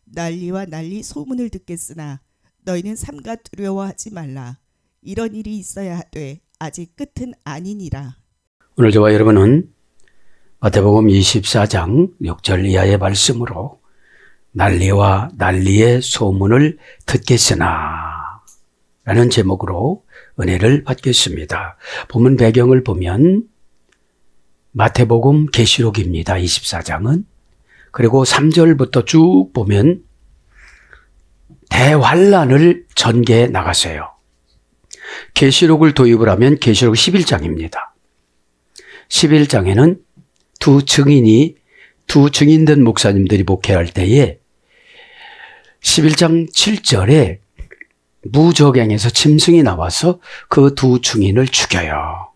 난리와 난리 소문을 듣겠으나 너희는 삼가 두려워하지 말라. 이런 일이 있어야 하되 아직 끝은 아니니라. 오늘 저와 여러분은 마태복음 24장 6절 이하의 말씀으로 난리와 난리의 소문을 듣겠으나 라는 제목으로 은혜를 받겠습니다. 본문 배경을 보면 마태복음 계시록입니다. 24장은. 그리고 3절부터 쭉 보면 대환란을 전개해 나갔어요. 계시록을 도입을 하면 계시록 11장입니다. 11장에는 두 증인된 목사님들이 목회할 때에 11장 7절에 무적행에서 짐승이 나와서 그 두 증인을 죽여요.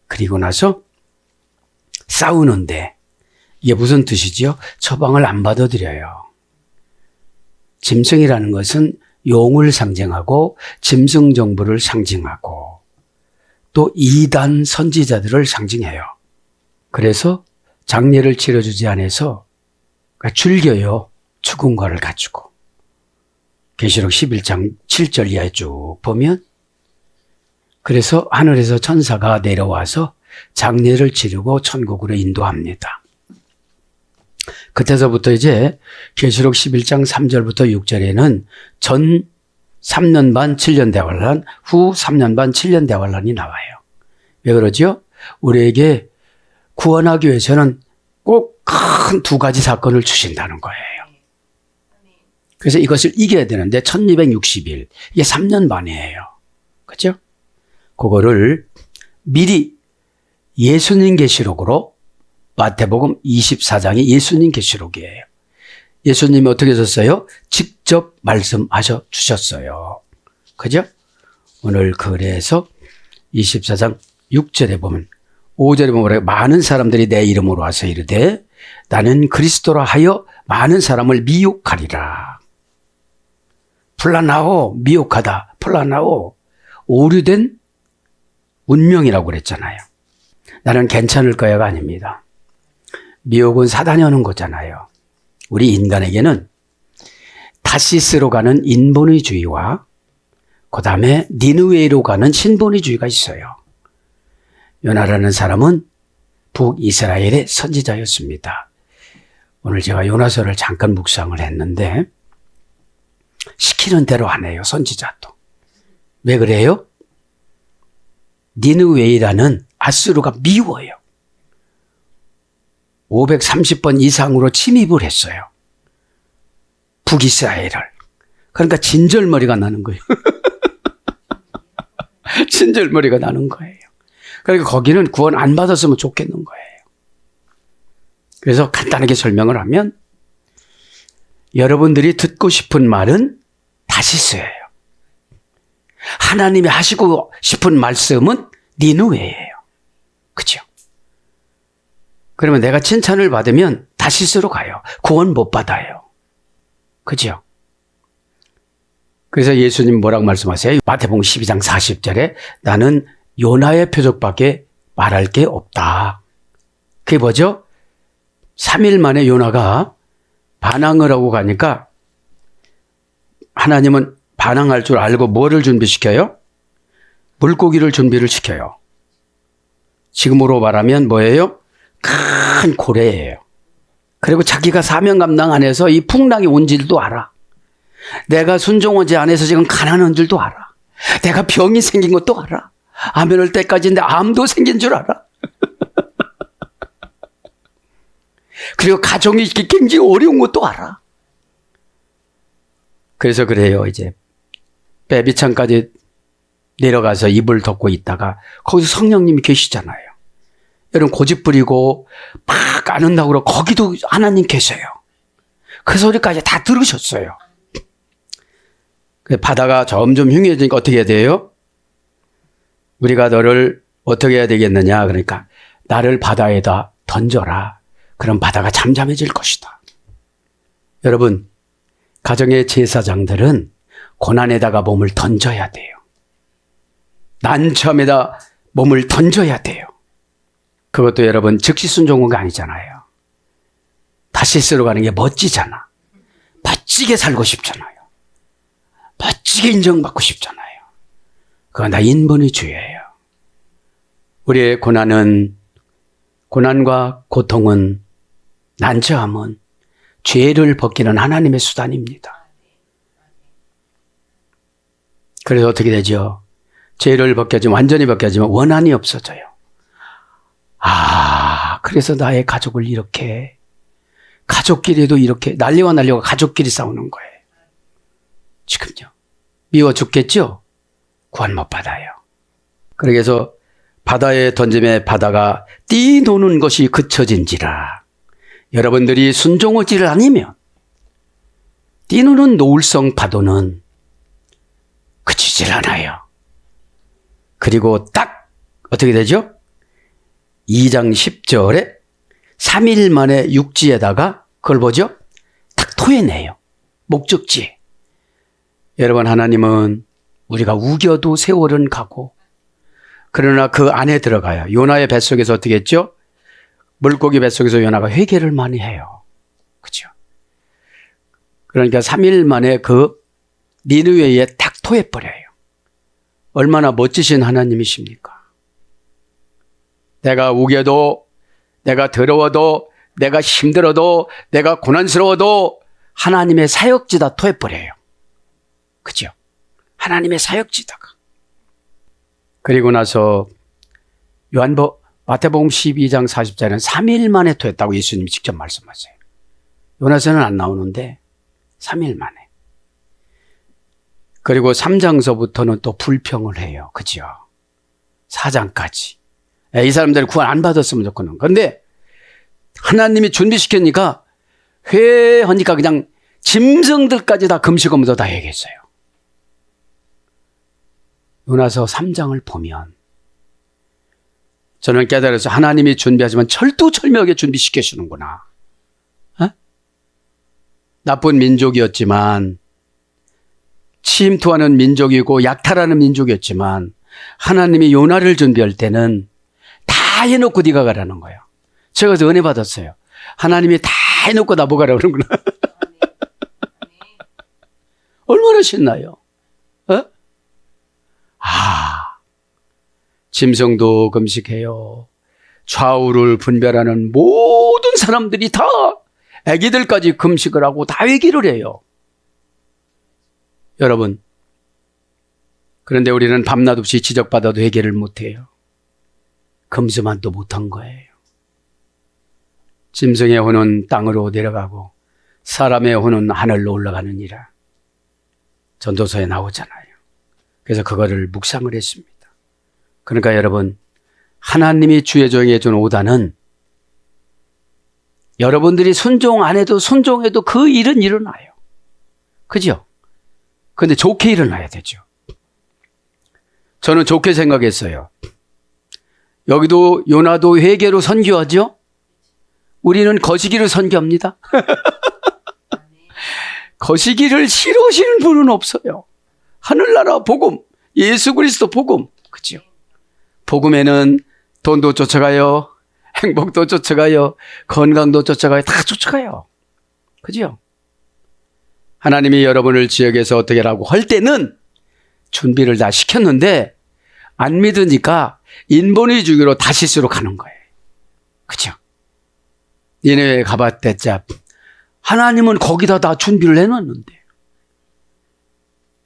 그리고 나서 싸우는데 이게 무슨 뜻이지요? 처방을 안 받아들여요. 짐승이라는 것은 용을 상징하고 짐승 정부를 상징하고 또 이단 선지자들을 상징해요. 그래서 장례를 치러주지 않아서 즐겨요. 죽은 거를 가지고. 계시록 11장 7절 이하에 쭉 보면 그래서 하늘에서 천사가 내려와서 장례를 치르고 천국으로 인도합니다. 그때서부터 이제 계시록 11장 3절부터 6절에는 전 3년 반 7년 대환란, 후 3년 반 7년 대환란이 나와요. 왜 그러죠? 우리에게 구원하기 위해서는 꼭 큰 두 가지 사건을 주신다는 거예요. 그래서 이것을 이겨야 되는데 1260일, 이게 3년 반이에요. 그렇죠? 그거를 미리 예수님 계시록으로 마태복음 24장이 예수님 계시록이에요. 예수님이 어떻게 하셨어요? 직접 말씀하셔 주셨어요. 그죠? 오늘 그래서 24장 6절에 보면 5절에 보면 많은 사람들이 내 이름으로 와서 이르되 나는 그리스도라 하여 많은 사람을 미혹하리라. 플라나오, 미혹하다. 플라나오, 오류된 운명이라고 그랬잖아요. 나는 괜찮을 거야가 아닙니다. 미혹은 사단이 하는 거잖아요. 우리 인간에게는 타시스로 가는 인본의주의와 그 다음에 니느웨이로 가는 신본의주의가 있어요. 요나라는 사람은 북이스라엘의 선지자였습니다. 오늘 제가 요나서를 잠깐 묵상을 했는데 시키는 대로 하네요. 선지자도. 왜 그래요? 니느웨이라는 아수르가 미워요. 530번 이상으로 침입을 했어요. 북이스라엘을. 그러니까 진절머리가 나는 거예요. 진절머리가 나는 거예요. 그러니까 거기는 구원 안 받았으면 좋겠는 거예요. 그래서 간단하게 설명을 하면 여러분들이 듣고 싶은 말은 다시스예요. 하나님이 하시고 싶은 말씀은 니느웨예요. 그죠? 그러면 내가 칭찬을 받으면 다시스로 가요. 구원 못 받아요. 그죠? 그래서 예수님 뭐라고 말씀하세요? 마태복음 12장 40절에 나는 요나의 표적밖에 말할 게 없다. 그게 뭐죠? 3일 만에 요나가 반항을 하고 가니까 하나님은 반항할 줄 알고 뭐를 준비시켜요? 물고기를 준비를 시켜요. 지금으로 말하면 뭐예요? 큰 고래예요. 그리고 자기가 사명 감당 안 해서 이 풍랑이 온 줄도 알아. 내가 순종하지 않아서 지금 가난한 줄도 알아. 내가 병이 생긴 것도 알아. 암에 올 때까지인데 암도 생긴 줄 알아. 그리고 가정이 굉장히 어려운 것도 알아. 그래서 그래요. 이제 베비창까지 내려가서 이불 덮고 있다가 거기서 성령님이 계시잖아요. 여러분 고집 부리고 막 안 한다고 그러고 거기도 하나님 계세요. 그 소리까지 다 들으셨어요. 바다가 점점 흉해지니까 어떻게 해야 돼요? 우리가 너를 어떻게 해야 되겠느냐? 그러니까 나를 바다에다 던져라. 그럼 바다가 잠잠해질 것이다. 여러분, 가정의 제사장들은 고난에다가 몸을 던져야 돼요. 난처함에다 몸을 던져야 돼요. 그것도 여러분 즉시 순종한 거 아니잖아요. 다시스로 가는 게 멋지잖아. 멋지게 살고 싶잖아요. 멋지게 인정받고 싶잖아요. 그건 다 인본의 주예요. 우리의 고난과 고통은, 난처함은 죄를 벗기는 하나님의 수단입니다. 그래서 어떻게 되죠? 죄를 벗겨지면, 완전히 벗겨지면 원한이 없어져요. 그래서 나의 가족을 이렇게, 가족끼리도 이렇게, 난리와 난리가 가족끼리 싸우는 거예요. 지금요. 미워 죽겠죠? 구원 못 받아요. 그래서 바다에 던짐에 바다가 뛰노는 것이 그쳐진지라. 여러분들이 순종하지를 않으면 뛰노는 노을성 파도는 그치질 않아요. 그리고 딱 어떻게 되죠? 2장 10절에 3일 만에 육지에다가 그걸 보죠? 딱 토해내요. 목적지에. 여러분, 하나님은 우리가 우겨도 세월은 가고, 그러나 그 안에 들어가요. 요나의 뱃속에서 어떻게 했죠? 물고기 뱃속에서 요나가 회개를 많이 해요. 그렇죠? 그러니까 3일 만에 그 니느웨에 탁 토해버려요. 얼마나 멋지신 하나님이십니까? 내가 우겨도, 내가 더러워도, 내가 힘들어도, 내가 고난스러워도 하나님의 사역지다 토해버려요. 그죠? 하나님의 사역지다가. 그리고 나서 마태복음 12장 40절에는 3일 만에 토했다고 예수님이 직접 말씀하세요. 요나서는 안 나오는데 3일 만에. 그리고 3장서부터는 또 불평을 해요. 그죠? 4장까지. 이 사람들이 구원 안 받았으면 좋겠는. 그런데 하나님이 준비시키니까 회하니까 그냥 짐승들까지 다 금식하면서 다 얘기했어요. 요나서 3장을 보면 저는 깨달아서 하나님이 준비하지만 철두철미하게 준비시켜주는구나. 나쁜 민족이었지만, 침투하는 민족이고 약탈하는 민족이었지만 하나님이 요나를 준비할 때는 다 해놓고 네가 가라는 거예요. 제가 그래서 은혜 받았어요. 하나님이 다 해놓고 나보고 가라고 그러는구나. 얼마나 신나요? 짐승도 금식해요. 좌우를 분별하는 모든 사람들이 다 아기들까지 금식을 하고 다 회개를 해요. 여러분, 그런데 우리는 밤낮 없이 지적받아도 회개를 못해요. 금수만도 못한 거예요. 짐승의 혼은 땅으로 내려가고 사람의 혼은 하늘로 올라가느니라. 전도서에 나오잖아요. 그래서 그거를 묵상을 했습니다. 그러니까 여러분, 하나님이 주의 종에게 준 오다는 여러분들이 순종 안 해도 순종해도 그 일은 일어나요. 그죠? 근데 좋게 일어나야 되죠. 저는 좋게 생각했어요. 여기도 요나도 회개로 선교하죠? 우리는 거시기를 선교합니다. 거시기를 싫어하시는 분은 없어요. 하늘나라 복음, 예수 그리스도 복음, 그죠? 복음에는 돈도 쫓아가요, 행복도 쫓아가요, 건강도 쫓아가요, 다 쫓아가요. 그죠? 하나님이 여러분을 지역에서 어떻게 하라고 할 때는 준비를 다 시켰는데 안 믿으니까 인본의 주기로 다시스로 가는 거예요. 그죠? 니네에 가봤댔자 하나님은 거기다 다 준비를 해놨는데.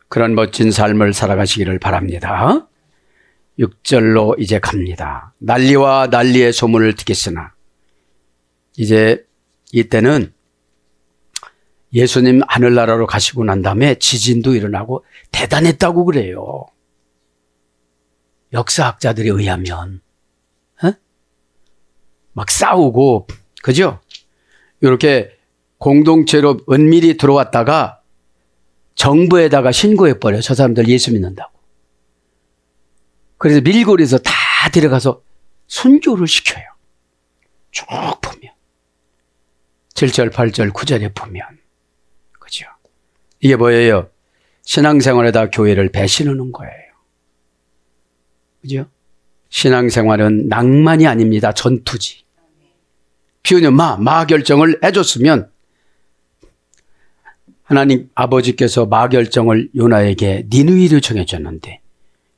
그런 멋진 삶을 살아가시기를 바랍니다. 6절로 이제 갑니다. 난리와 난리의 소문을 듣겠으나, 이제 이때는 예수님 하늘나라로 가시고 난 다음에 지진도 일어나고 대단했다고 그래요. 역사학자들에 의하면 막 싸우고, 그죠? 이렇게 공동체로 은밀히 들어왔다가 정부에다가 신고해버려요. 저 사람들 예수 믿는다고. 그래서 밀고리에서 다 데려가서 순교를 시켜요. 쭉 보면 7절, 8절, 9절에 보면, 그죠? 이게 뭐예요? 신앙생활에다 교회를 배신하는 거예요. 그죠? 신앙생활은 낭만이 아닙니다. 전투지. 비우는 마 결정을 해줬으면 하나님 아버지께서 마결정을 요나에게 니느웨로 정해줬는데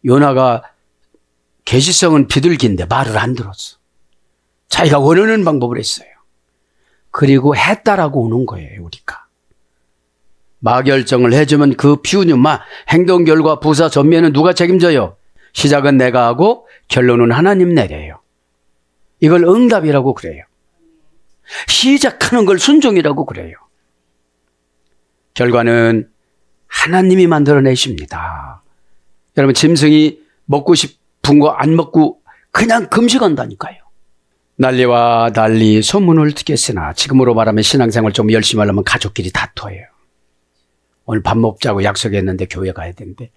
요나가 계시성은 비둘기인데 말을 안 들었어. 자기가 원하는 방법을 했어요. 그리고 했다라고 오는 거예요, 우리가. 마결정을 해주면 그 피운 마 행동, 결과, 부사, 전면은 누가 책임져요? 시작은 내가 하고 결론은 하나님 내려요. 이걸 응답이라고 그래요. 시작하는 걸 순종이라고 그래요. 결과는 하나님이 만들어내십니다. 여러분, 짐승이 먹고 싶은 거 안 먹고 그냥 금식한다니까요. 난리와 난리 소문을 듣겠으나, 지금으로 말하면 신앙생활 좀 열심히 하려면 가족끼리 다퉈요. 오늘 밥 먹자고 약속했는데 교회 가야 되는데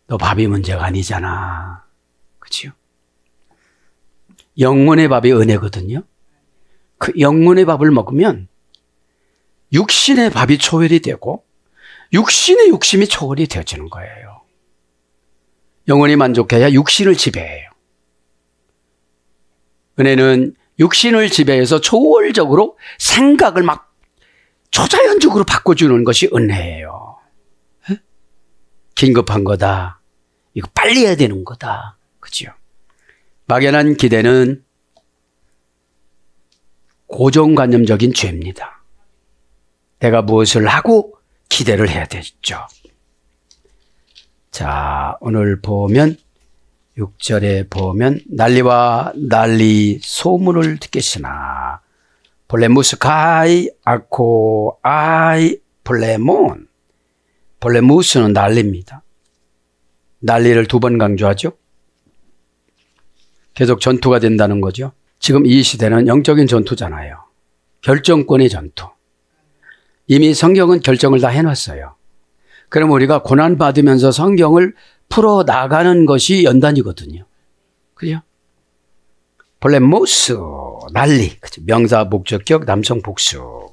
너 밥이 문제가 아니잖아. 그치요? 영혼의 밥이 은혜거든요. 그 영혼의 밥을 먹으면 육신의 밥이 초월이 되고 육신의 욕심이 초월이 되어지는 거예요. 영혼이 만족해야 육신을 지배해요. 은혜는 육신을 지배해서 초월적으로 생각을 막 초자연적으로 바꿔주는 것이 은혜예요. 긴급한 거다. 이거 빨리 해야 되는 거다. 그죠? 막연한 기대는 고정관념적인 죄입니다. 내가 무엇을 하고 기대를 해야 되죠. 자, 오늘 보면 6절에 보면 난리와 난리 소문을 듣겠으나 볼레무스카이 아코 아이 볼레몬. 볼레무스는 난리입니다. 난리를 2번 강조하죠. 계속 전투가 된다는 거죠. 지금 이 시대는 영적인 전투잖아요. 결정권의 전투. 이미 성경은 결정을 다 해놨어요. 그럼 우리가 고난받으면서 성경을 풀어나가는 것이 연단이거든요. 그죠? 볼레모스, 난리. 그죠? 명사 목적격 남성 복수.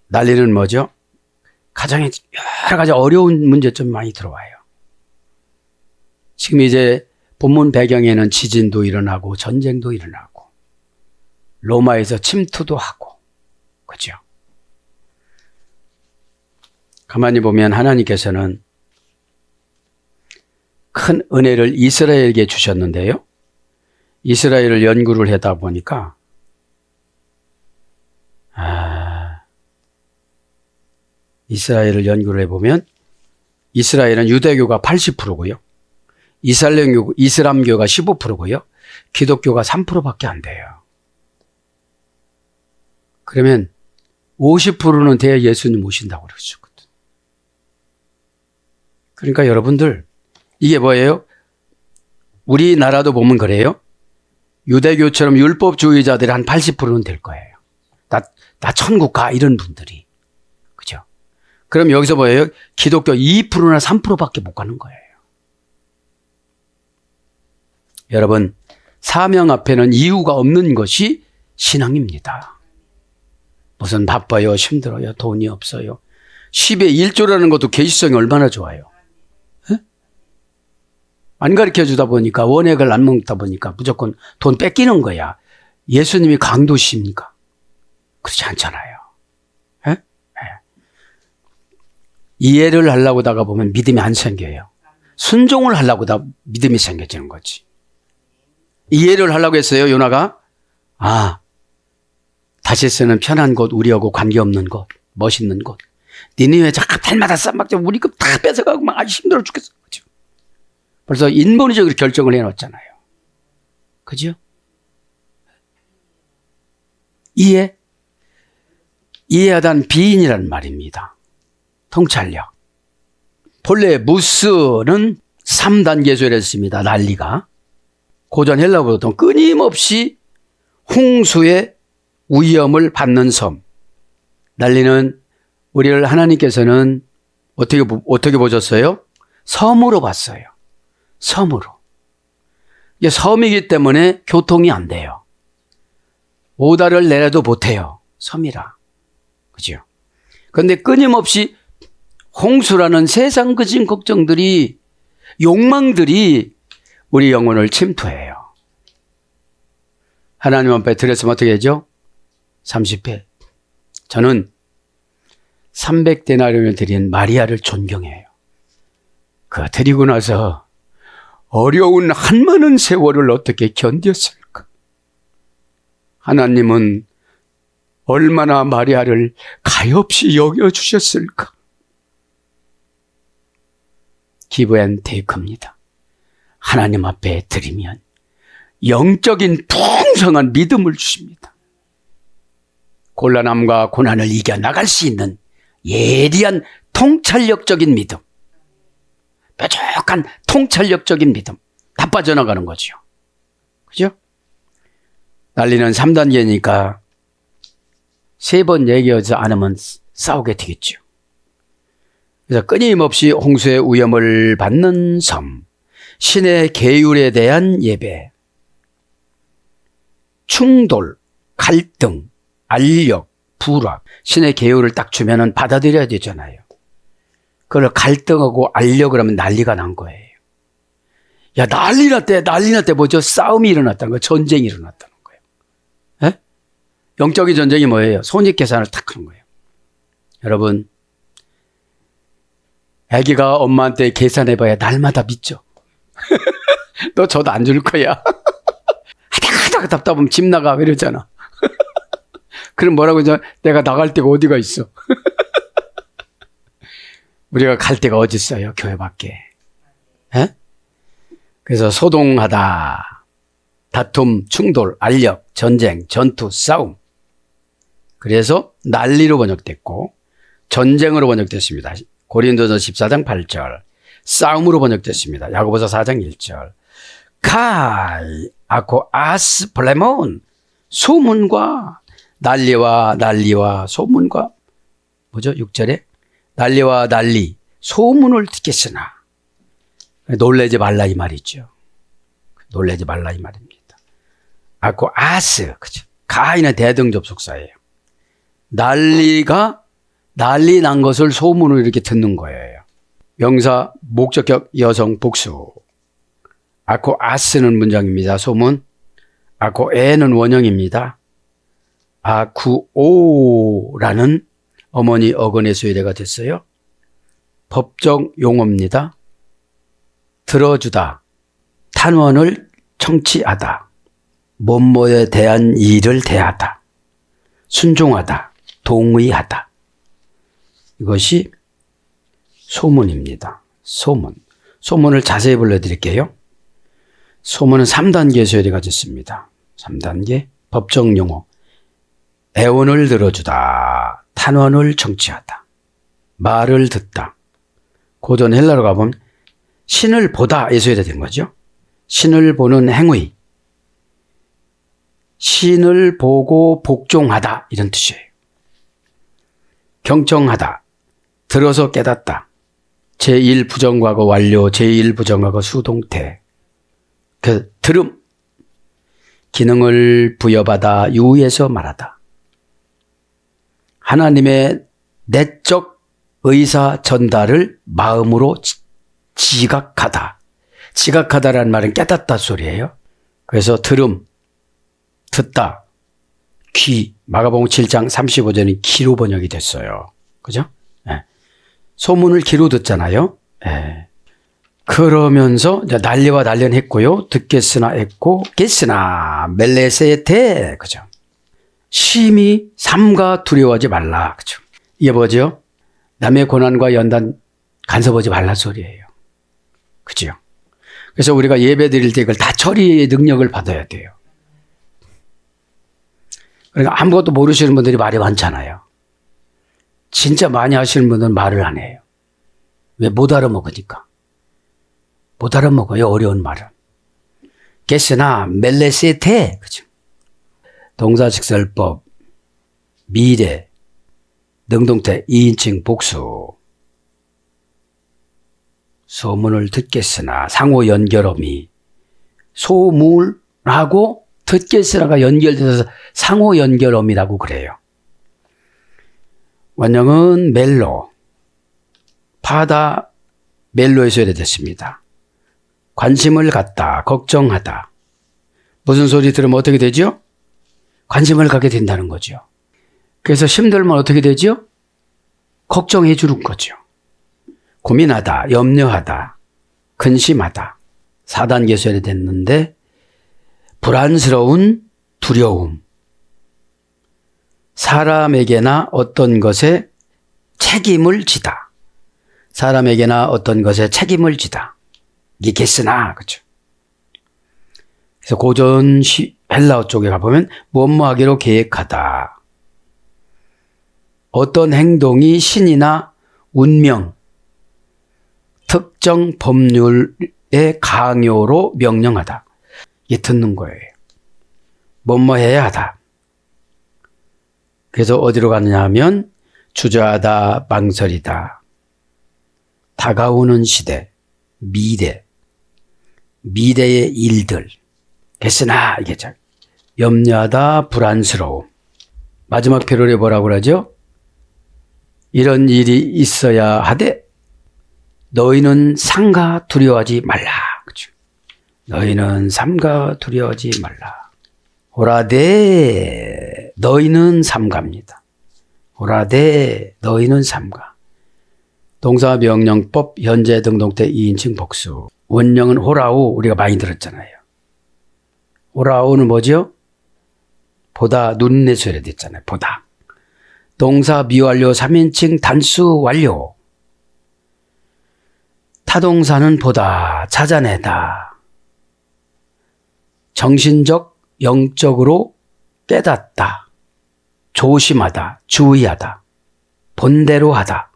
난리는 뭐죠? 가정에 여러 가지 어려운 문제점이 많이 들어와요. 지금 이제 본문 배경에는 지진도 일어나고 전쟁도 일어나고 로마에서 침투도 하고, 그죠? 가만히 보면 하나님께서는 큰 은혜를 이스라엘에게 주셨는데요. 이스라엘을 연구를 하다 보니까 이스라엘을 연구를 해보면 이스라엘은 유대교가 80%고요. 이슬람교가 15%고요. 기독교가 3%밖에 안 돼요. 그러면 50%는 돼야 예수님 오신다고 그러셨거든. 그러니까 여러분들, 이게 뭐예요? 우리나라도 보면 그래요. 유대교처럼 율법주의자들이 한 80%는 될 거예요. 나 천국 가, 이런 분들이. 그죠? 그럼 여기서 뭐예요? 기독교 2%나 3%밖에 못 가는 거예요. 여러분, 사명 앞에는 이유가 없는 것이 신앙입니다. 무슨 바빠요, 힘들어요, 돈이 없어요. 10의 1조라는 것도 계시성이 얼마나 좋아요. 에? 안 가르쳐 주다 보니까, 원액을 안 먹다 보니까 무조건 돈 뺏기는 거야. 예수님이 강도십니까? 그렇지 않잖아요. 에? 에. 이해를 하려고 하다가 보면 믿음이 안 생겨요. 순종을 하려고 하다 믿음이 생겨지는 거지. 이해를 하려고 했어요, 요나가. 다시스는 편한 곳, 우리하고 관계없는 곳, 멋있는 곳. 니느웨 달마다 쌈박자 우리 급 다 뺏어가고 막 아주 힘들어 죽겠어. 그죠? 벌써 인본주의적으로 결정을 해놨잖아요. 그죠? 이해하다는 비인이라는 말입니다. 통찰력. 본래 무스는 3단계소를 했습니다. 난리가. 고전 헬라어로도 끊임없이 홍수의 위험을 받는 섬. 난리는 우리를 하나님께서는 어떻게 보셨어요? 섬으로 봤어요. 섬으로. 이게 섬이기 때문에 교통이 안 돼요. 오다를 내려도 못해요. 섬이라. 그죠? 그런데 끊임없이 홍수라는 세상 그진 걱정들이, 욕망들이 우리 영혼을 침투해요. 하나님 앞에 드렸으면 어떻게 하죠? 30회. 저는 300데나리온을 드린 마리아를 존경해요. 그 드리고 나서 어려운 한많은 세월을 어떻게 견뎠을까? 하나님은 얼마나 마리아를 가엾이 여겨주셨을까? 기브앤테이크입니다. 하나님 앞에 드리면 영적인 풍성한 믿음을 주십니다. 곤란함과 고난을 이겨나갈 수 있는 예리한 통찰력적인 믿음, 뾰족한 통찰력적인 믿음, 다 빠져나가는 거죠. 그죠? 난리는 3단계니까 3번 얘기하지 않으면 싸우게 되겠죠. 그래서 끊임없이 홍수의 위험을 받는 섬, 신의 계율에 대한 예배, 충돌, 갈등, 알력, 불화, 신의 계율을 딱 주면은 받아들여야 되잖아요. 그걸 갈등하고 알력을 하면 난리가 난 거예요. 야, 난리 났대 뭐죠? 싸움이 일어났다는 거예요. 전쟁이 일어났다는 거예요. 예? 영적인 전쟁이 뭐예요? 손익계산을 탁 하는 거예요. 여러분, 아기가 엄마한테 계산해봐야 날마다 믿죠. 너 저도 안 줄 거야. 하다가 답답하면 집 나가 이러잖아. 그럼 뭐라고 하죠? 내가 나갈 데가 어디가 있어? 우리가 갈 데가 어디 있어요? 교회 밖에. 에? 그래서 소동하다, 다툼, 충돌, 알력, 전쟁, 전투, 싸움. 그래서 난리로 번역됐고 전쟁으로 번역됐습니다. 고린도서 14장 8절. 싸움으로 번역됐습니다. 야고보서 4장 1절. 카이 아코 아스 플레몬, 소문과 난리와 소문과, 뭐죠? 6절에 난리와 난리, 소문을 듣겠으나 놀라지 말라 이 말이죠. 놀라지 말라 이 말입니다. 아코 아스, 그죠? 가인은 대등접속사예요. 난리 난 것을 소문으로 이렇게 듣는 거예요. 명사 목적격 여성 복수. 아코 아스는 문장입니다. 소문. 아코 에는 원형입니다. 아쿠오라는 어머니 어근의 소유대가 됐어요. 법적 용어입니다. 들어주다, 탄원을 청취하다, 뭐뭐에 대한 일을 대하다, 순종하다, 동의하다. 이것이 소문입니다. 소문. 소문을 자세히 불러드릴게요. 소문은 3단계 소유대가 됐습니다. 3단계 법적 용어. 애원을 들어주다, 탄원을 청취하다, 말을 듣다. 고전 헬라로 가보면 신을 보다에 소유가 된 거죠. 신을 보는 행위, 신을 보고 복종하다 이런 뜻이에요. 경청하다, 들어서 깨닫다. 제1부정과거 완료, 제1부정과거 수동태. 그 들음, 기능을 부여받아 유의해서 말하다. 하나님의 내적 의사 전달을 마음으로 지각하다. 지각하다라는 말은 깨닫다 소리예요. 그래서 들음, 듣다, 귀, 마가복음 7장 35절이 귀로 번역이 됐어요. 그죠? 네. 소문을 귀로 듣잖아요. 네. 그러면서 이제 난리와 난리는 했고요. 듣겠으나 했고, 겠으나 멜레세테, 그죠? 심히 삼가 두려워하지 말라. 그죠? 이게 뭐죠? 남의 고난과 연단 간섭하지 말라 소리예요. 그죠? 그래서 우리가 예배 드릴 때 이걸 다 처리의 능력을 받아야 돼요. 그러니까 아무것도 모르시는 분들이 말이 많잖아요. 진짜 많이 하시는 분들은 말을 안 해요. 왜? 못 알아먹으니까. 못 알아먹어요, 어려운 말은. 겠으나 멜레세테, 그죠? 동사식설법, 미래, 능동태, 2인칭 복수. 소문을 듣겠으나 상호 연결어미. 소문하고 듣겠으나가 연결돼서 상호 연결어미라고 그래요. 원형은 멜로. 파다 멜로에서 됐습니다. 관심을 갖다, 걱정하다. 무슨 소리 들으면 어떻게 되죠? 관심을 갖게 된다는 거죠. 그래서 힘들면 어떻게 되죠? 걱정해 주는 거죠. 고민하다, 염려하다, 근심하다. 4단계에서 됐는데 불안스러운 두려움. 사람에게나 어떤 것에 책임을 지다. 사람에게나 어떤 것에 책임을 지다. 이게 게스나, 그렇죠? 그래서 고전 헬라어 쪽에 가보면 무엇뭐 하기로 계획하다. 어떤 행동이 신이나 운명, 특정 법률의 강요로 명령하다. 이게 듣는 거예요. 뭐뭐 해야 하다. 그래서 어디로 가느냐 하면 주저하다, 망설이다. 다가오는 시대, 미래의 일들. 했으나 이게 참 염려하다, 불안스러움. 마지막 표현에 뭐라고 그러죠? 이런 일이 있어야 하되 너희는 삼가 두려워하지 말라. 그렇죠? 너희는 삼가 두려워하지 말라. 오라되 너희는 삼가입니다. 오라되 너희는 삼가. 동사명령법 현재 등동태 2인칭 복수. 원형은 호라우 우리가 많이 들었잖아요. 호라우는 뭐죠? 보다 눈내서 이래 됐잖아요. 보다. 동사 미완료 3인칭 단수 완료. 타동사는 보다, 찾아내다. 정신적, 영적으로 깨닫다. 조심하다, 주의하다. 본대로 하다.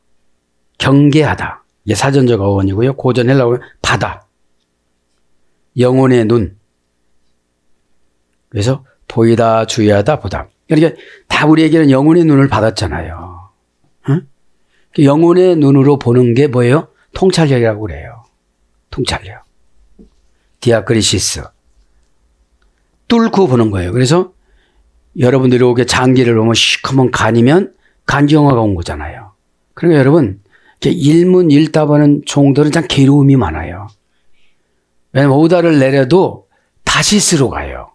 경계하다. 이게 사전적 어원이고요. 고전 헬라어는 바다. 영혼의 눈. 그래서 보이다, 주의하다, 보다. 그러니까 다 우리에게는 영혼의 눈을 받았잖아요. 응? 영혼의 눈으로 보는 게 뭐예요? 통찰력이라고 그래요. 통찰력. 디아크리시스. 뚫고 보는 거예요. 그래서 여러분들이 이렇게 장기를 보면 시커먼 간이면 간경화가 온 거잖아요. 그러니까 여러분 이렇게 일문일답하는 종들은 참 괴로움이 많아요. 왜냐면 오다를 내려도 다시스로 가요.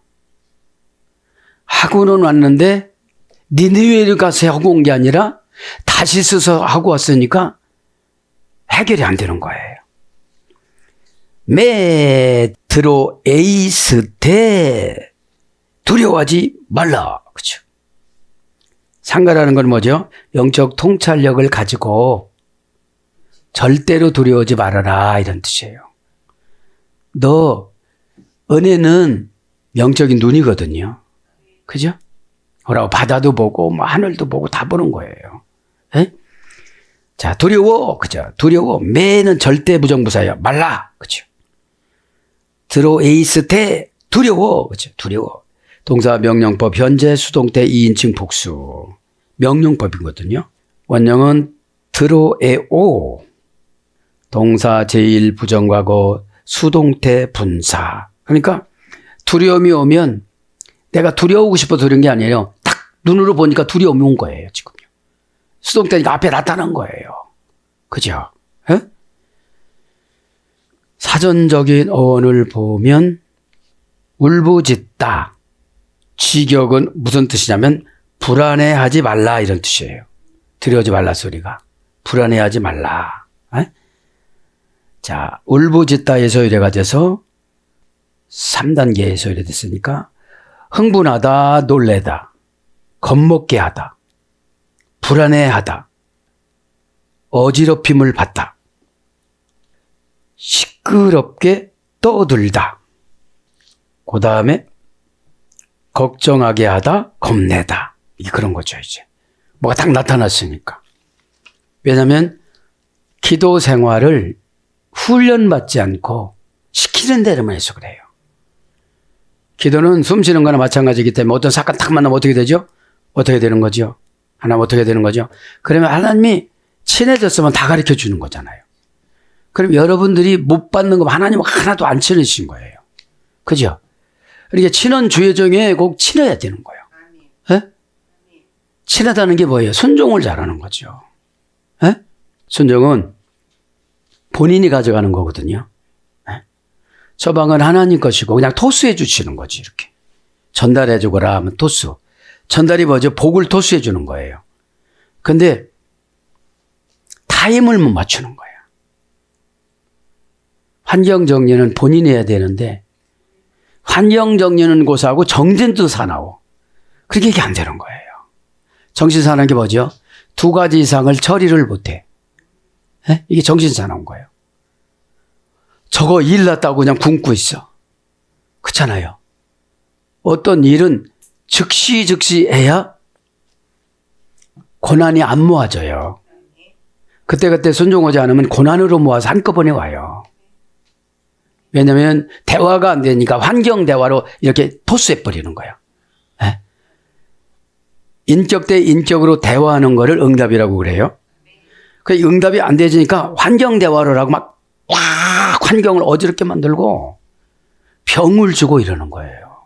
하고는 왔는데 니느웨를 가서 하고 온 게 아니라 다시스서 하고 왔으니까 해결이 안 되는 거예요. 메트로 에이스테 두려워하지 말라. 그렇죠? 상가라는 건 뭐죠? 영적 통찰력을 가지고 절대로 두려워하지 말아라 이런 뜻이에요. 너 은혜는 영적인 눈이거든요. 그죠? 뭐라고 바다도 보고 뭐 하늘도 보고 다 보는 거예요. 에? 자, 두려워. 그죠? 두려워. 매는 절대 부정부사예요. 말라. 그죠? 드로 에이스테 두려워. 그죠? 두려워. 동사 명령법 현재 수동태 2인칭 복수. 명령법이거든요. 원형은 드로에오. 동사 제1 부정과거 수동태 분사. 그러니까 두려움이 오면 내가 두려우고 싶어서 그런 게 아니에요. 딱 눈으로 보니까 두려움이 온 거예요. 지금요. 수동태니까 앞에 나타난 거예요. 그죠? 에? 사전적인 어원을 보면 울부짖다. 직역은 무슨 뜻이냐면 불안해하지 말라 이런 뜻이에요. 두려워하지 말라 소리가. 불안해하지 말라. 에? 자, 울부짖다에서 이래가 돼서 3단계에서 이래 됐으니까 흥분하다, 놀래다, 겁먹게 하다, 불안해하다, 어지럽힘을 받다, 시끄럽게 떠들다, 그 다음에 걱정하게 하다, 겁내다. 이게 그런 거죠, 이제. 뭐가 딱 나타났으니까. 왜냐하면 기도 생활을 훈련받지 않고 시키는 대로만 해서 그래요. 기도는 숨 쉬는 거나 마찬가지이기 때문에 어떤 사건 딱 만나면 어떻게 되죠? 어떻게 되는 거죠? 하나면 어떻게 되는 거죠? 그러면 하나님이 친해졌으면 다 가르쳐 주는 거잖아요. 그럼 여러분들이 못 받는 거 하나님은 하나도 안 친해지신 거예요. 그죠? 그러니까 친원 주의정에 꼭 친해야 되는 거예요. 예? 친하다는 게 뭐예요? 순종을 잘하는 거죠. 예? 순종은 본인이 가져가는 거거든요. 처방은 하나님 것이고 그냥 토스해 주시는 거지. 이렇게 전달해 주거라 하면 토스. 전달이 뭐죠? 복을 토수해 주는 거예요. 근데 타임을 못 맞추는 거예요. 환경 정리는 본인이 해야 되는데 환경 정리는 고사하고 정진도 사나워. 그렇게 이게 안 되는 거예요. 정신사나운 게 뭐죠? 두 가지 이상을 처리를 못해. 에? 이게 정신사나운 거예요. 저거 일 났다고 그냥 굶고 있어. 그렇잖아요. 어떤 일은 즉시 해야 고난이 안 모아져요. 그때그때 순종하지 않으면 고난으로 모아서 한꺼번에 와요. 왜냐하면 대화가 안 되니까 환경 대화로 이렇게 토스해버리는 거예요. 예? 인격 대 인격으로 대화하는 거를 응답이라고 그래요. 그 응답이 안 되지니까 환경 대화를 하고 막 환경을 어지럽게 만들고 병을 주고 이러는 거예요.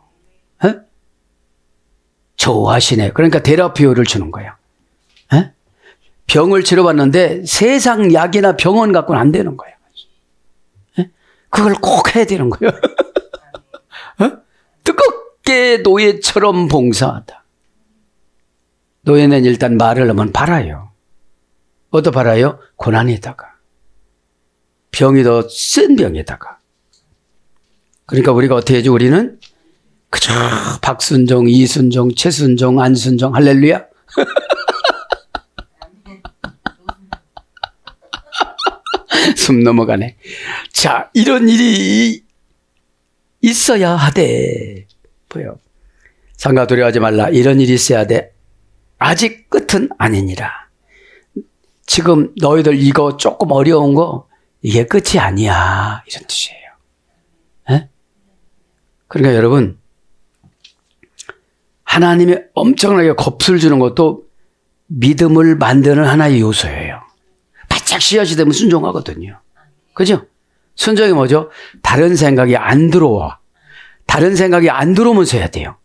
예? 좋아하시네. 그러니까 테라피오를 주는 거예요. 예? 병을 치료받는데 세상 약이나 병원 갖고는 안 되는 거예요. 예? 그걸 꼭 해야 되는 거예요. 어? 뜨겁게 노예처럼 봉사하다. 노예는 일단 말을 하면 팔아요. 어디다 팔아요? 고난에다가. 병이 더 센 병에다가. 그러니까 우리가 어떻게 해야지? 우리는 그저 박순종, 이순종, 최순종, 안순종, 할렐루야. 숨 넘어가네. 자, 이런 일이 있어야 하되. 보여. 상가 두려워하지 말라. 이런 일이 있어야 돼. 아직 끝은 아니니라. 지금 너희들 이거 조금 어려운 거 이게 끝이 아니야. 이런 뜻이에요. 에? 그러니까 여러분, 하나님이 엄청나게 겁을 주는 것도 믿음을 만드는 하나의 요소예요. 바짝 씨앗이 되면 순종하거든요. 그죠? 순종이 뭐죠? 다른 생각이 안 들어와. 다른 생각이 안 들어오면서 해야 돼요.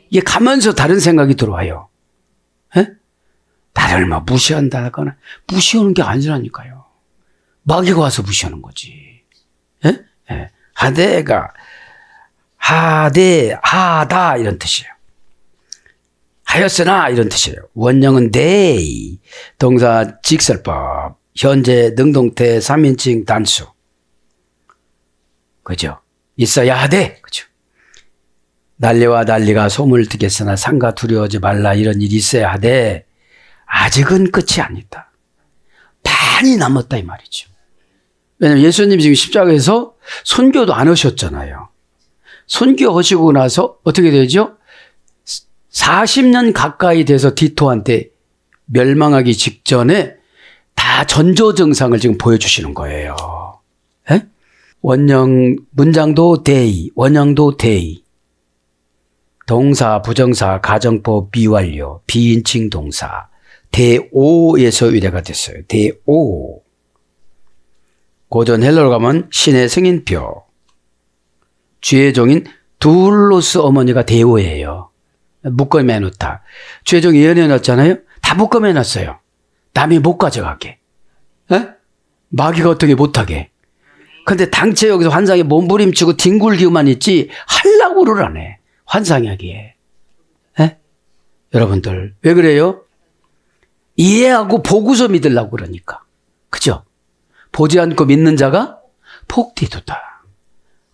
이게 가면서 다른 생각이 들어와요. 에? 나를 막 무시한다거나 무시하는 게 아니라니까요. 마귀가 와서 무시하는 거지. 에? 에. 하대가 하대 하다 이런 뜻이에요. 하였으나 이런 뜻이에요. 원형은 데이, 동사 직설법, 현재 능동태 3인칭 단수. 그죠? 있어야 하되, 그죠? 난리와 난리가 소문을 듣겠으나 상가 두려워하지 말라. 이런 일이 있어야 하되 아직은 끝이 아니다. 많이 남았다 이 말이죠. 왜냐하면 예수님 지금 십자가에서 선교도 안 하셨잖아요. 선교하시고 나서 어떻게 되죠? 40년 가까이 돼서 디토한테 멸망하기 직전에 다 전조증상을 지금 보여주시는 거예요. 에? 원형 문장도 데이, 원형도 데이. 동사, 부정사, 가정법, 미완료, 비인칭 동사. 대오에서 유래가 됐어요. 대오. 고전 헬러로 가면 신의 승인표. 쥐의 종인 둘로스 어머니가 대오예요. 묶어매 놓다. 쥐의 종이 예언해 놨잖아요. 다 묶어매 놨어요. 남이 못 가져가게. 에? 마귀가 어떻게 못하게. 근데 당최 여기서 환상에 몸부림치고 뒹굴기만 있지 하려고를 안 해. 환상하기에. 에? 여러분들 왜 그래요? 이해하고 보고서 믿으려고 그러니까. 그죠? 보지 않고 믿는 자가 복되도다.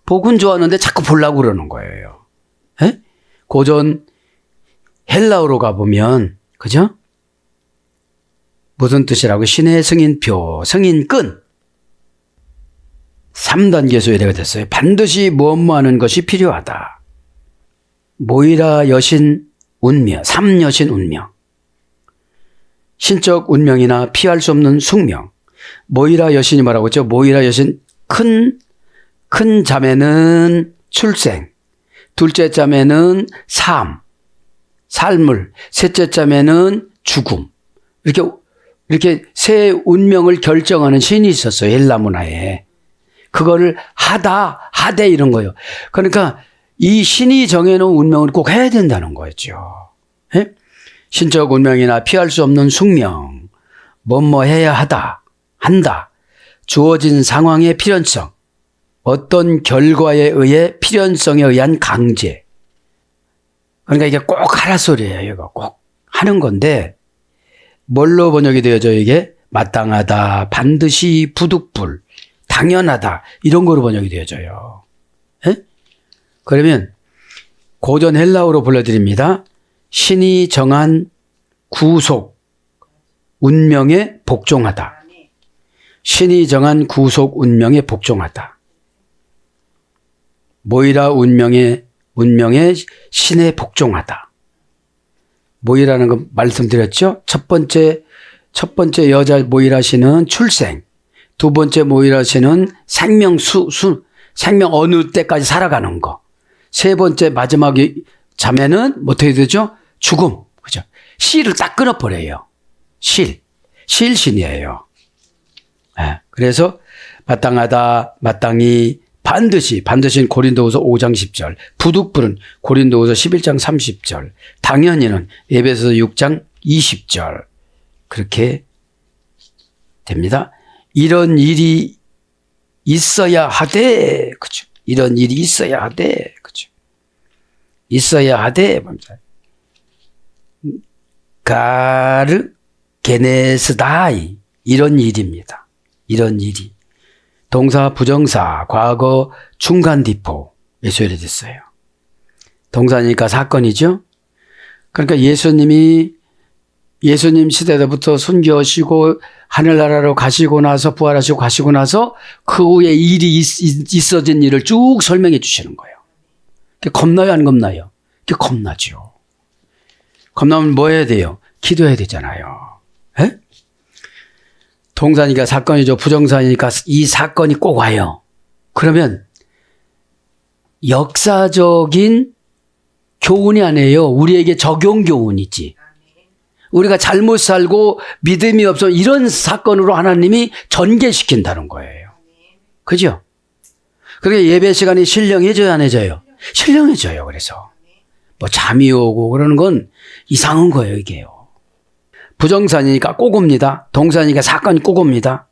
복은 좋아하는데 자꾸 보려고 그러는 거예요. 에? 고전 헬라어로 가보면 그죠? 무슨 뜻이라고? 신의 승인표, 승인끈. 3단계에서 이래가 됐어요. 반드시 무엇뭐 하는 것이 필요하다. 모이라 여신 운명, 3여신 운명. 신적 운명이나 피할 수 없는 숙명. 모이라 여신이 뭐라고 했죠? 모이라 여신 큰 자매는 출생, 둘째 자매는 삶을, 셋째 자매는 죽음. 이렇게 새 운명을 결정하는 신이 있었어요. 헬라 문화에. 그거를 하되 이런 거예요. 그러니까 이 신이 정해놓은 운명을 꼭 해야 된다는 거였죠. 예? 신적 운명이나 피할 수 없는 숙명, 뭐뭐 해야 한다. 주어진 상황의 필연성, 어떤 결과에 의해 필연성에 의한 강제. 그러니까 이게 꼭 하라 소리예요. 이거 꼭 하는 건데 뭘로 번역이 되어져 이게? 마땅하다, 반드시, 부득불, 당연하다 이런 거로 번역이 되어져요. 예? 그러면 고전 헬라어로 불러드립니다. 신이 정한 구속, 운명에 복종하다. 신이 정한 구속, 운명에 복종하다. 모이라 운명에 신에 복종하다. 모이라는 거 말씀드렸죠? 첫 번째 여자 모이라 신은 출생, 두 번째 모이라 신은 생명 생명 어느 때까지 살아가는 거. 세 번째 마지막 자매는 어떻게 되죠? 죽음. 그죠? 실을 딱 끊어버려요. 실신이에요. 네. 그래서 마땅하다, 마땅히, 반드시는 고린도후서 5장 10절, 부득불은 고린도후서 11장 30절, 당연히는 에베소서 6장 20절. 그렇게 됩니다. 이런 일이 있어야 하되, 그죠? 이런 일이 있어야 하되, 그죠? 있어야 하되, 가르 게네스다이 이런 일입니다. 이런 일이 동사 부정사 과거 중간 디포 예수열이 됐어요. 동사니까 사건이죠. 그러니까 예수님 시대부터 순교하시고 하늘나라로 가시고 나서 부활하시고 가시고 나서 그 후에 일이 있어진 일을 쭉 설명해 주시는 거예요. 겁나요 안 겁나요? 겁나죠. 겁나면 뭐 해야 돼요? 기도해야 되잖아요. 에? 동사니까 사건이죠. 부정사니까 이 사건이 꼭 와요. 그러면 역사적인 교훈이 아니에요. 우리에게 적용 교훈이지. 우리가 잘못 살고 믿음이 없어 이런 사건으로 하나님이 전개시킨다는 거예요. 그죠? 그러니까 예배 시간이 신령해져야 안 해져요? 신령해져요. 그래서 뭐 잠이 오고 그러는 건 이상한 거예요. 이게요. 부정사니까 꼭 옵니다. 동사니까 사건이 꼭 옵니다.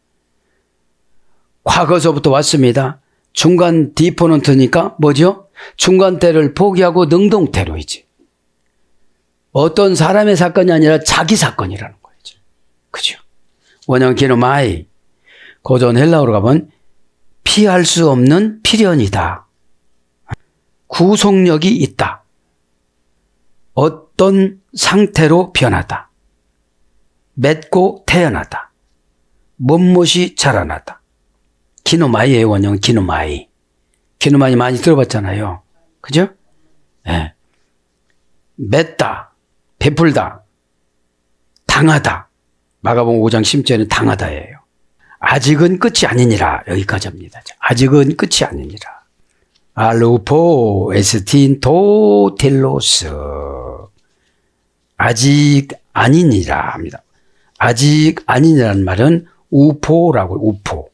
과거서부터 왔습니다. 중간 디포넌트니까 뭐죠? 중간 때를 포기하고 능동태로이지. 어떤 사람의 사건이 아니라 자기 사건이라는 거죠. 그죠? 원형 기노마이. 고전 헬라어로 가면 피할 수 없는 필연이다. 구속력이 있다. 어떤 상태로 변하다. 맺고 태어나다. 못못이 자라나다. 기노마이의 원형 기노마이. 기노마이 많이 들어봤잖아요. 그죠? 네. 맺다. 베풀다. 당하다. 마가복음 5장 10절에는 당하다예요. 아직은 끝이 아니니라. 여기까지 합니다. 아직은 끝이 아니니라. 알루포 에스틴 텔로스. 아직 아니니라 합니다. 아직 아니니라는 말은 우포라고 우포.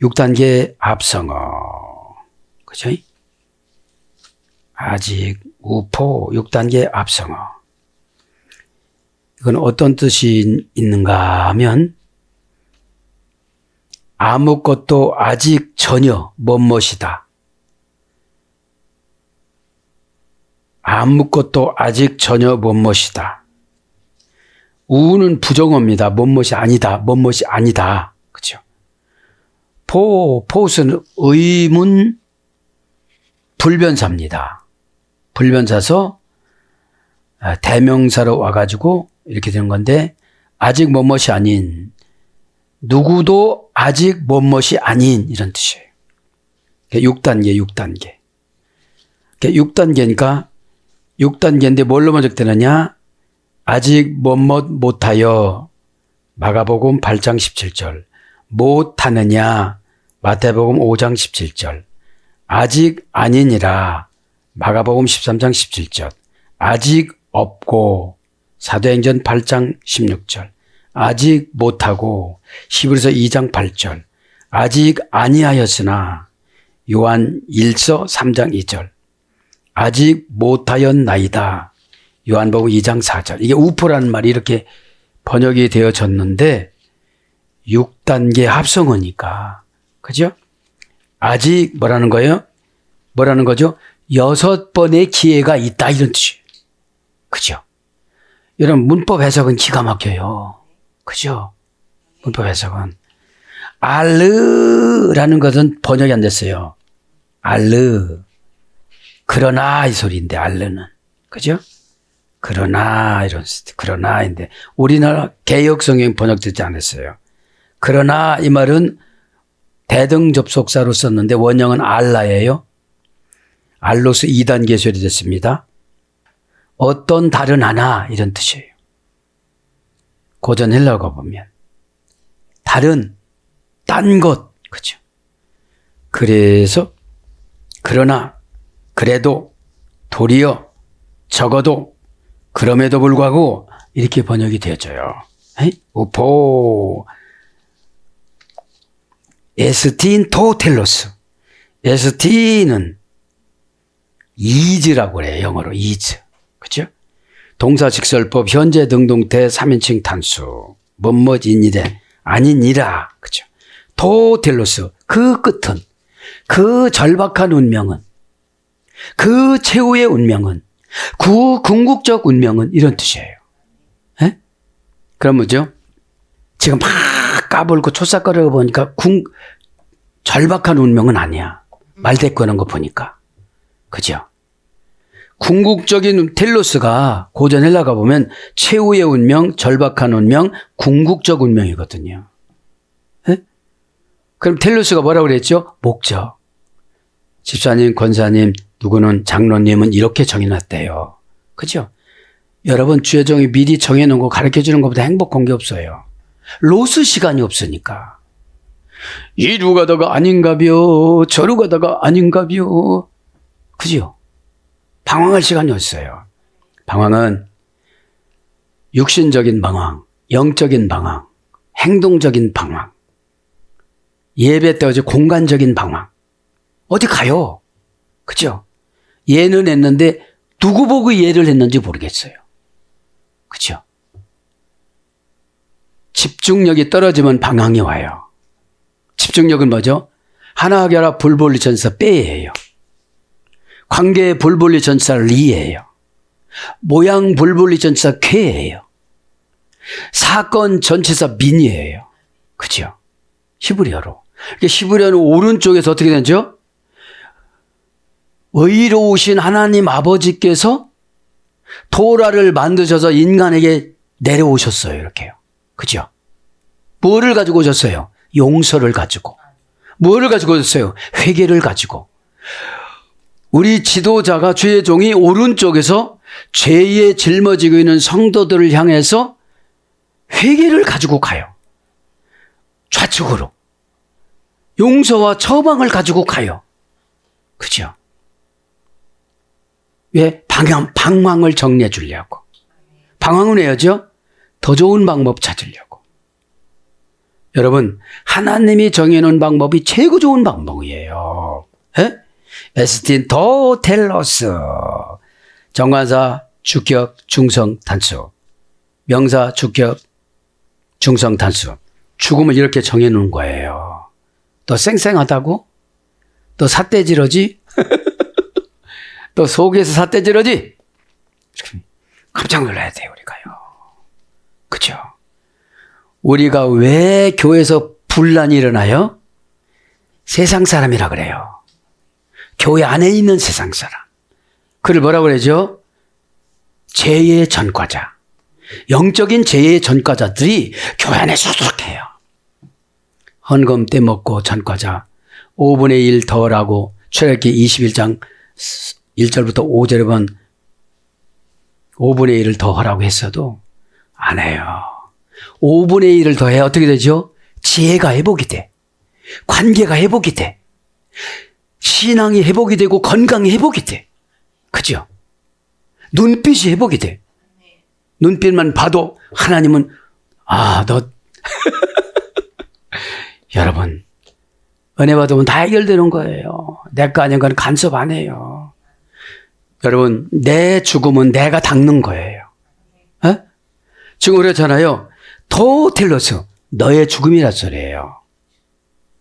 6단계 합성어. 그죠? 아직 우포 6단계 합성어. 이건 어떤 뜻이 있는가 하면 아무것도 아직 전혀 못못이다. 아무것도 아직 전혀 못못이다. 우는 부정어입니다. 못못이 아니다. 못못이 아니다. 그렇죠? 포스는 의문 불변사입니다. 불변사서 대명사로 와가지고 이렇게 되는 건데 아직 뭐뭇이 아닌 누구도 아직 뭐뭇이 아닌 이런 뜻이에요. 6단계. 6단계니까 6단계인데 뭘로 번역되느냐? 아직 뭐뭇 못하여 마가복음 8장 17절 못하느냐 마태복음 5장 17절 아직 아니니라 마가복음 13장 17절 아직 없고 사도행전 8장 16절 아직 못하고 히브리서 2장 8절 아직 아니하였으나 요한 1서 3장 2절 아직 못하였나이다 요한복음 2장 4절 이게 우포라는 말이 이렇게 번역이 되어졌는데 6단계 합성어니까 그죠? 아직 뭐라는 거예요? 뭐라는 거죠? 6번의 기회가 있다 이런 뜻이에요. 그죠? 여러분 문법 해석은 기가 막혀요. 그죠? 문법 해석은. 알르라는 것은 번역이 안 됐어요. 알르. 그러나 이 소리인데 알르는. 그죠? 그러나 이런 그러나인데 우리나라 개역 성경 번역되지 않았어요. 그러나 이 말은 대등접속사로 썼는데 원형은 알라예요. 알로서 2단 계절이 됐습니다. 어떤 다른 하나 이런 뜻이에요. 고전 헬라어가 보면 다른 딴 것 그죠. 그래서 그러나 그래도 도리어 적어도 그럼에도 불구하고 이렇게 번역이 되어져요. 우포 에스틴 토텔로스. 에스틴은 is라고 그래요. 영어로 is. 그죠? 동사 직설법 현재 등동태 3인칭 단수. 뭐뭐이니래 아니니라. 그죠? 토텔로스 그 끝은 그 절박한 운명은 그 최후의 운명은 그 궁극적 운명은 이런 뜻이에요. 에? 그럼 뭐죠? 지금 막 까불고 초싹거리고 보니까 절박한 운명은 아니야. 말대꾸하는 거 보니까. 그죠? 궁극적인 텔로스가 고전 헬라가 보면 최후의 운명, 절박한 운명, 궁극적 운명이거든요. 에? 그럼 텔로스가 뭐라고 그랬죠? 목적. 집사님, 권사님, 누구는 장로님은 이렇게 정해놨대요. 그죠? 여러분 주의 종이 미리 정해놓은 거 가르쳐주는 것보다 행복한 게 없어요. 로스 시간이 없으니까. 이루 가다가 아닌가벼 저루 가다가 아닌가벼. 그죠? 방황할 시간이 없어요. 방황은 육신적인 방황, 영적인 방황, 행동적인 방황, 예배 때 어제 공간적인 방황. 어디 가요? 그죠? 예는 했는데 누구 보고 예를 했는지 모르겠어요. 그죠? 집중력이 떨어지면 방황이 와요. 집중력은 뭐죠? 하나하게라 불볼리 전사 빼예요. 관계의 불볼리 전사 리예요. 모양 불볼리 전사 쾌예요. 사건 전체사 민이에요. 그죠? 히브리어로. 히브리어는 오른쪽에서 어떻게 되죠? 의로우신 하나님 아버지께서 토라를 만드셔서 인간에게 내려오셨어요. 이렇게요. 그죠? 뭐를 가지고 오셨어요? 용서를 가지고. 뭐를 가지고 오셨어요? 회개를 가지고. 우리 지도자가 주의 종이 오른쪽에서 죄에 짊어지고 있는 성도들을 향해서 회개를 가지고 가요. 좌측으로. 용서와 처방을 가지고 가요. 그죠? 왜? 방황을 정리해 주려고. 방황은 왜요죠? 더 좋은 방법 찾으려고. 여러분, 하나님이 정해놓은 방법이 최고 좋은 방법이에요. 에? 에스틴 더 텔러스. 정관사, 주격, 중성, 단수. 명사, 주격, 중성, 단수. 죽음을 이렇게 정해놓은 거예요. 또 쌩쌩하다고? 또 삿대질하지? 또 속에서 삿대질하지? 깜짝 놀라야 돼요, 우리가요. 그죠? 우리가 왜 교회에서 분란이 일어나요? 세상 사람이라 그래요. 교회 안에 있는 세상 사람. 그를 뭐라고 그러죠? 죄의 전과자. 영적인 죄의 전과자들이 교회 안에 수두룩해요. 헌금 떼먹고 전과자 5분의 1 더라고 출애굽기 21장 1절부터 5절에 보면 5분의 1을 더 하라고 했어도 안 해요. 5분의 1을 더해 어떻게 되죠? 지혜가 회복이 돼. 관계가 회복이 돼. 신앙이 회복이 되고 건강이 회복이 돼. 그죠? 눈빛이 회복이 돼. 눈빛만 봐도 하나님은 너 여러분 은혜 받으면 다 해결되는 거예요. 내 거 아닌 건 간섭 안 해요. 여러분 내 죽음은 내가 닦는 거예요. 에? 지금 그렇잖아요. 토텔로스 너의 죽음이라 소리예요.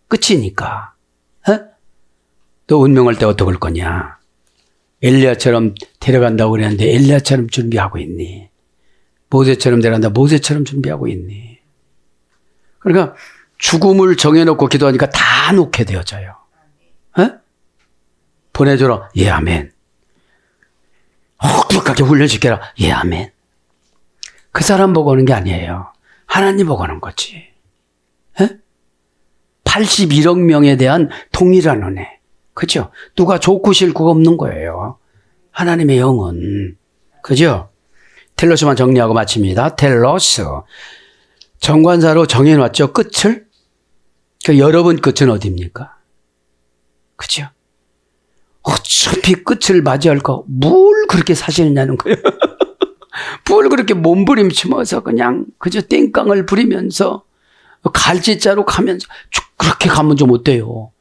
끝이니까. 에? 너 운명할 때 어떡할 거냐. 엘리야처럼 데려간다고 그랬는데 엘리야처럼 준비하고 있니? 모세처럼 데려간다 모세처럼 준비하고 있니? 그러니까 죽음을 정해놓고 기도하니까 다 놓게 되어져요. 에? 보내줘라. 예, 아멘. 혹독하게 훈련시켜라. 예, 아멘. 그 사람 보고 오는 게 아니에요. 하나님 보고 오는 거지. 에? 81억 명에 대한 동일한 은혜. 그죠? 누가 좋고 싫고가 없는 거예요. 하나님의 영은. 그죠? 텔로스만 정리하고 마칩니다. 텔로스. 정관사로 정해놨죠. 끝을. 그 여러분 끝은 어디입니까? 그죠? 어차피 끝을 맞이할 거 뭘 그렇게 사시느냐는 거예요. 뭘 그렇게 몸부림치면서 그냥 그저 땡깡을 부리면서 갈지자로 가면서 그렇게 가면 좀 어때요? 뭐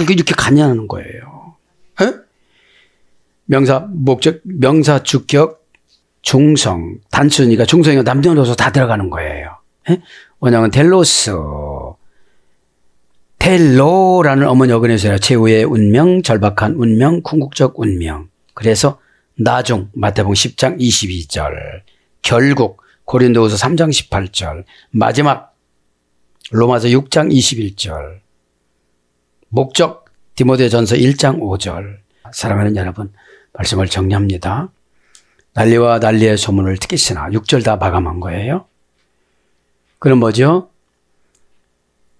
이렇게 가냐는 거예요. 에? 명사 목적 명사 주격 중성 단순이가 중성이가 남녀노소 다 들어가는 거예요. 에? 원형은 텔로스. 텔로라는 어머니 어근에서 최후의 운명, 절박한 운명, 궁극적 운명. 그래서 나중 마태복음 10장 22절, 결국 고린도후서 3장 18절, 마지막 로마서 6장 21절, 목적 디모데전서 1장 5절. 사랑하는 여러분, 말씀을 정리합니다. 난리와 난리의 소문을 듣겠으나 6절 다 마감한 거예요. 그럼 뭐죠?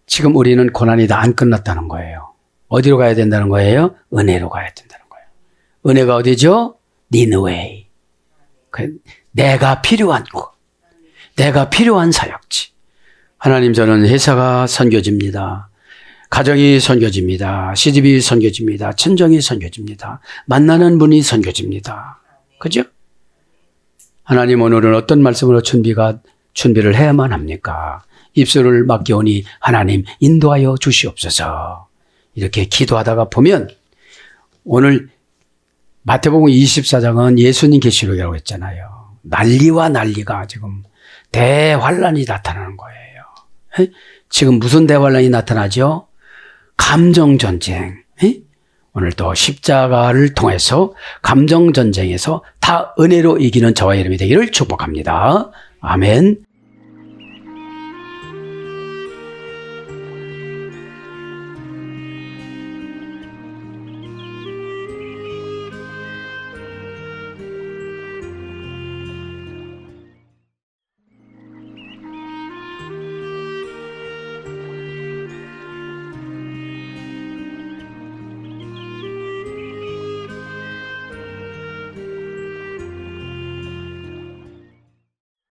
지금 우리는 고난이 다 안 끝났다는 거예요. 어디로 가야 된다는 거예요? 은혜로 가야 된다는 거예요. 은혜가 어디죠? 니느웨이. 내가 필요한 곳. 내가 필요한 사역지. 하나님, 저는 회사가 선교지입니다. 가정이 선교지입니다. 시집이 선교지입니다. 친정이 선교지입니다. 만나는 분이 선교지입니다. 그죠? 하나님, 오늘은 어떤 말씀으로 준비를 해야만 합니까? 입술을 맡겨오니 하나님 인도하여 주시옵소서. 이렇게 기도하다가 보면 오늘 마태복음 24장은 예수님 계시록이라고 했잖아요. 난리와 난리가 지금 대환란이 나타나는 거예요. 지금 무슨 대환란이 나타나죠? 감정전쟁. 오늘 또 십자가를 통해서 감정전쟁에서 다 은혜로 이기는 저와 여러분이 되기를 축복합니다. 아멘.